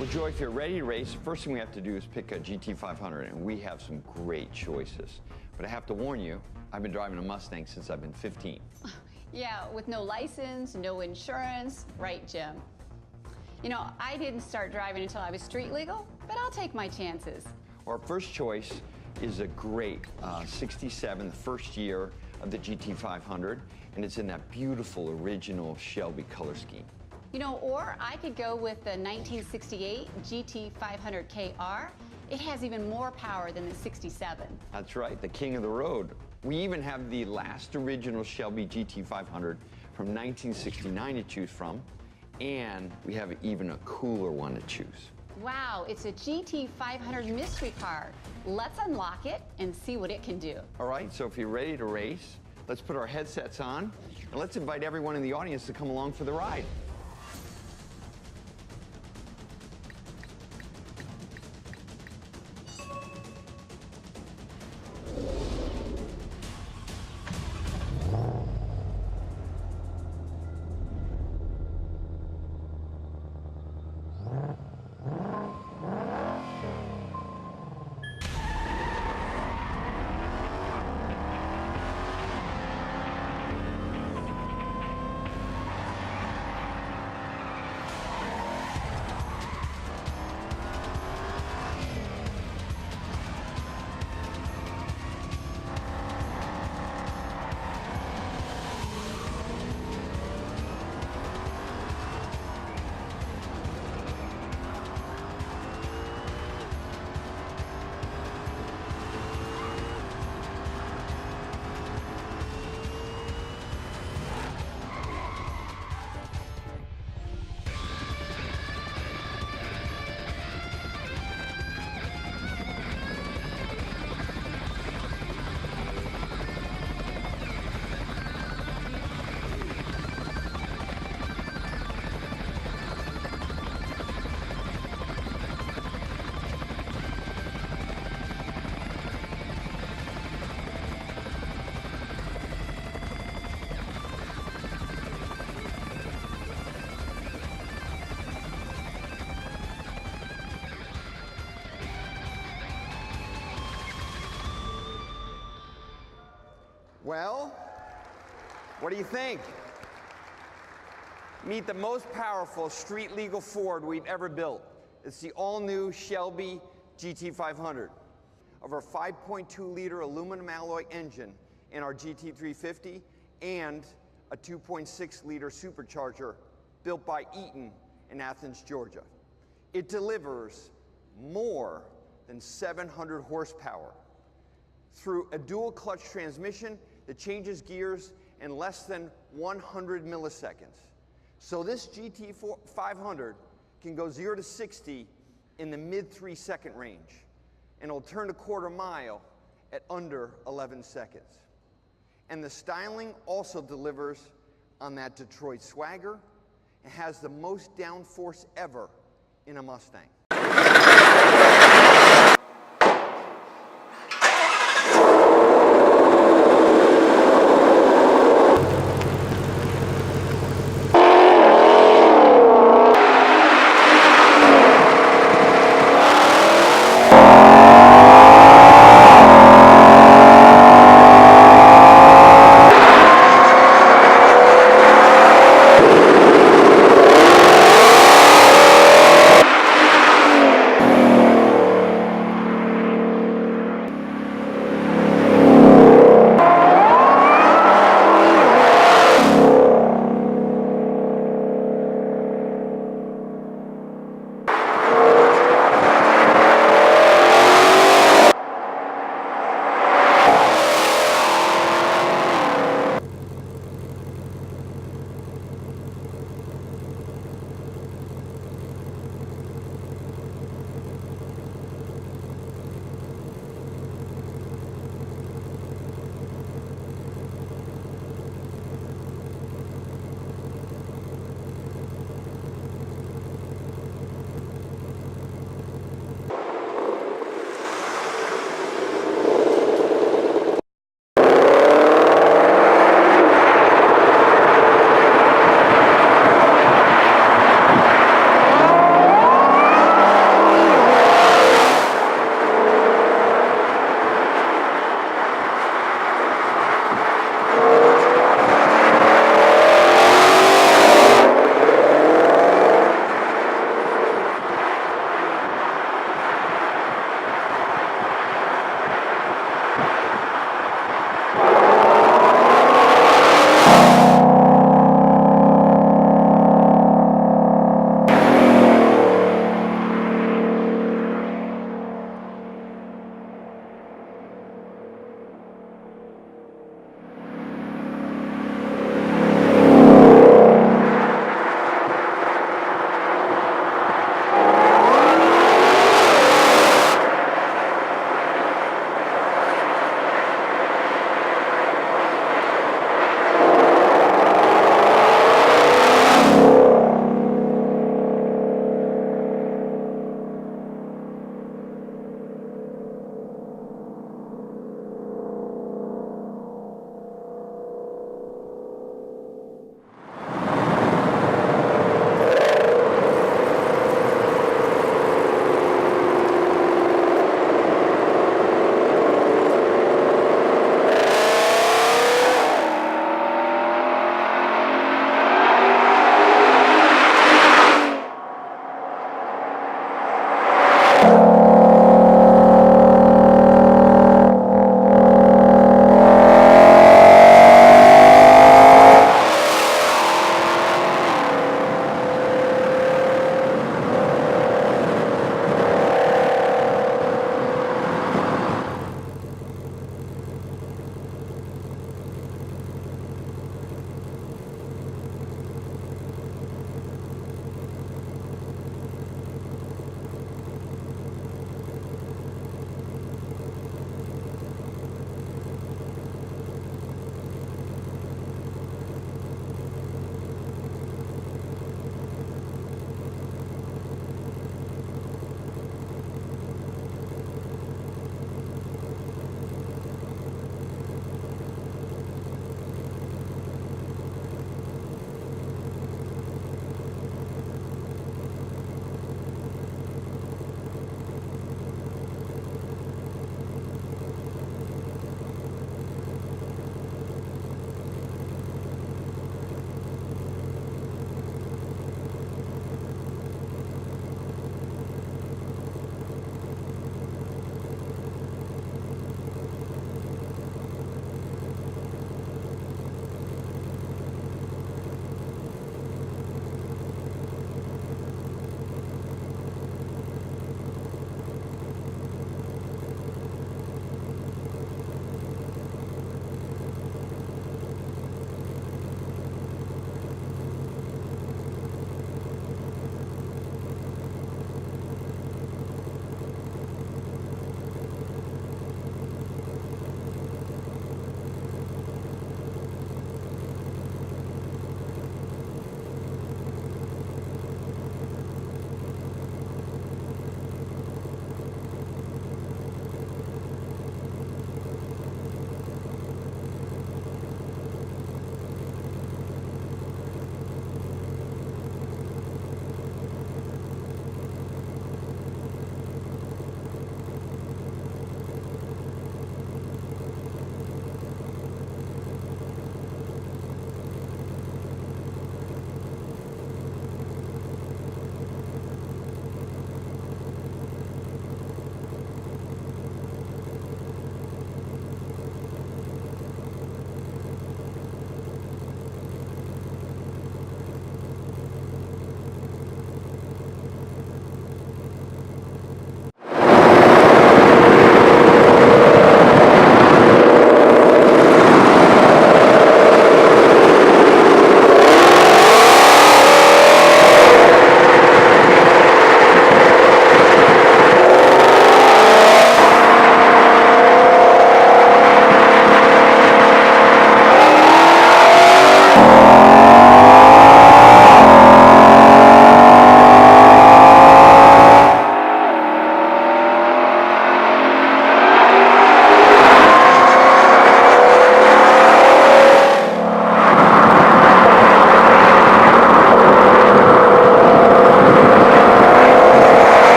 Well, Joy, if you're ready to race, the first thing we have to do is pick a GT500, and we have some great choices. But I have to warn you, I've been driving a Mustang since I've been 15. Yeah, with no license, no insurance, right, Jim? You know, I didn't start driving until I was street legal, but I'll take my chances. Our first choice is a great 67, the first year of the GT500, and it's in that beautiful original Shelby color scheme. You know, or I could go with the 1968 GT500 KR. It has even more power than the 67. That's right, the king of the road. We even have the last original Shelby GT500 from 1969 to choose from, and we have even a cooler one to choose. Wow, it's a GT500 mystery car. Let's unlock it and see what it can do. All right, so if you're ready to race, let's put our headsets on, and let's invite everyone in the audience to come along for the ride. Well, what do you think? Meet the most powerful street legal Ford we've ever built. It's the all-new Shelby GT500. Of our 5.2-liter aluminum alloy engine in our GT350 and a 2.6-liter Supercharger built by Eaton in Athens, Georgia. It delivers more than 700 horsepower through a dual clutch transmission that changes gears in less than 100 milliseconds. So this GT500 can go 0 to 60 in the mid 3-second range, and it'll turn a quarter mile at under 11 seconds. And the styling also delivers on that Detroit swagger and has the most downforce ever in a Mustang.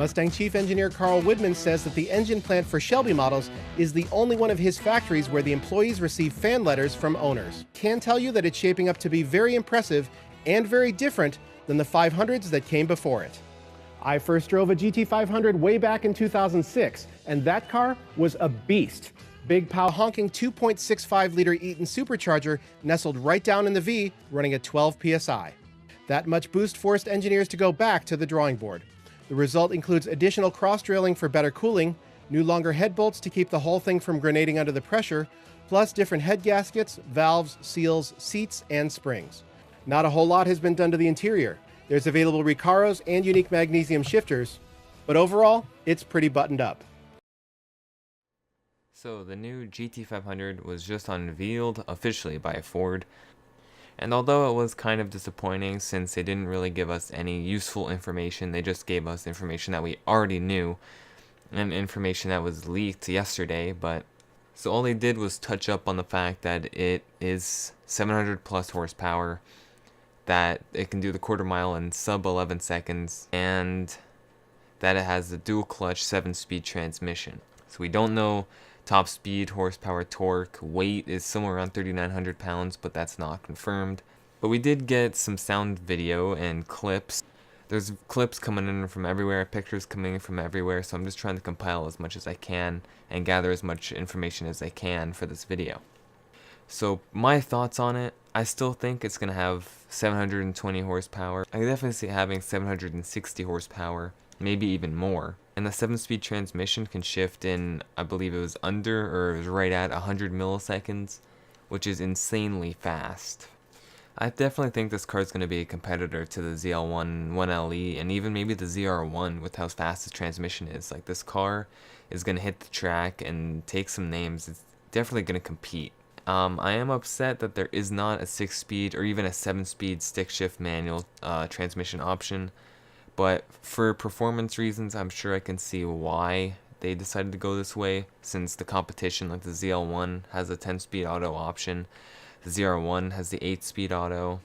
Mustang Chief Engineer Carl Widman says that the engine plant for Shelby models is the only one of his factories where the employees receive fan letters from owners. Can tell you that it's shaping up to be very impressive and very different than the 500s that came before it. I first drove a GT500 way back in 2006, and that car was a beast. Big pow honking 2.65-liter Eaton Supercharger nestled right down in the V, running at 12 psi. That much boost forced engineers to go back to the drawing board. The result includes additional cross-drailing for better cooling, new longer head bolts to keep the whole thing from grenading under the pressure, plus different head gaskets, valves, seals, seats, and springs. Not a whole lot has been done to the interior. There's available Recaros and unique magnesium shifters, but overall, it's pretty buttoned up. So the new GT500 was just unveiled officially by Ford. And although it was kind of disappointing since they didn't really give us any useful information, they just gave us information that we already knew and information that was leaked yesterday, so all they did was touch up on the fact that it is 700 plus horsepower, that it can do the quarter mile in sub 11 seconds, and that it has a dual clutch 7-speed transmission. So we don't know top speed, horsepower, torque. Weight is somewhere around 3,900 pounds, but that's not confirmed. But we did get some sound video and clips. There's clips coming in from everywhere, pictures coming in from everywhere, so I'm just trying to compile as much as I can and gather as much information as I can for this video. So my thoughts on it, I still think it's going to have 720 horsepower. I definitely see it having 760 horsepower, maybe even more. And the 7-speed transmission can shift in, I believe it was under or it was right at 100 milliseconds, which is insanely fast. I definitely think this car is going to be a competitor to the ZL1 1LE and even maybe the ZR1 with how fast the transmission is. Like, this car is going to hit the track and take some names. It's definitely going to compete. I am upset that there is not a 6-speed or even a 7-speed stick shift manual transmission option. But for performance reasons, I'm sure I can see why they decided to go this way, since the competition, like the ZL1, has a 10-speed auto option, the ZR1 has the 8-speed auto,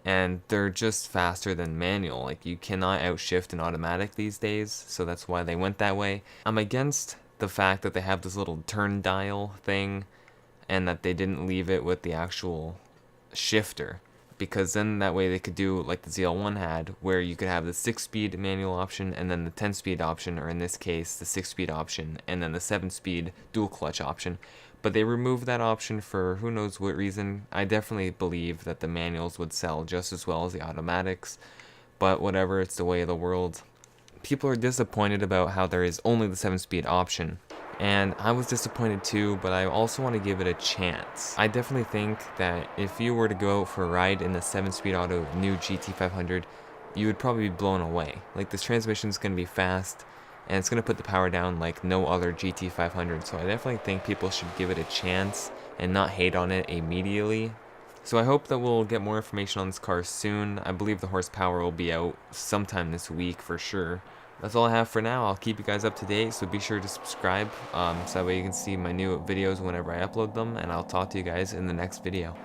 and they're just faster than manual. Like, you cannot outshift an automatic these days, so that's why they went that way. I'm against the fact that they have this little turn dial thing, and that they didn't leave it with the actual shifter. Because then that way they could do like the ZL1 had, where you could have the 6-speed manual option and then the 10-speed option, or in this case the 6-speed option and then the 7-speed dual clutch option. But they removed that option for who knows what reason. I definitely believe that the manuals would sell just as well as the automatics, but whatever, it's the way of the world. People are disappointed about how there is only the 7-speed option. And I was disappointed too, but I also want to give it a chance. I definitely think that if you were to go out for a ride in the 7-speed auto new GT500, you would probably be blown away. Like, this transmission is going to be fast, and it's going to put the power down like no other GT500, so I definitely think people should give it a chance and not hate on it immediately. So I hope that we'll get more information on this car soon. I believe the horsepower will be out sometime this week for sure. That's all I have for now. I'll keep you guys up to date, so be sure to subscribe so that way you can see my new videos whenever I upload them, and I'll talk to you guys in the next video.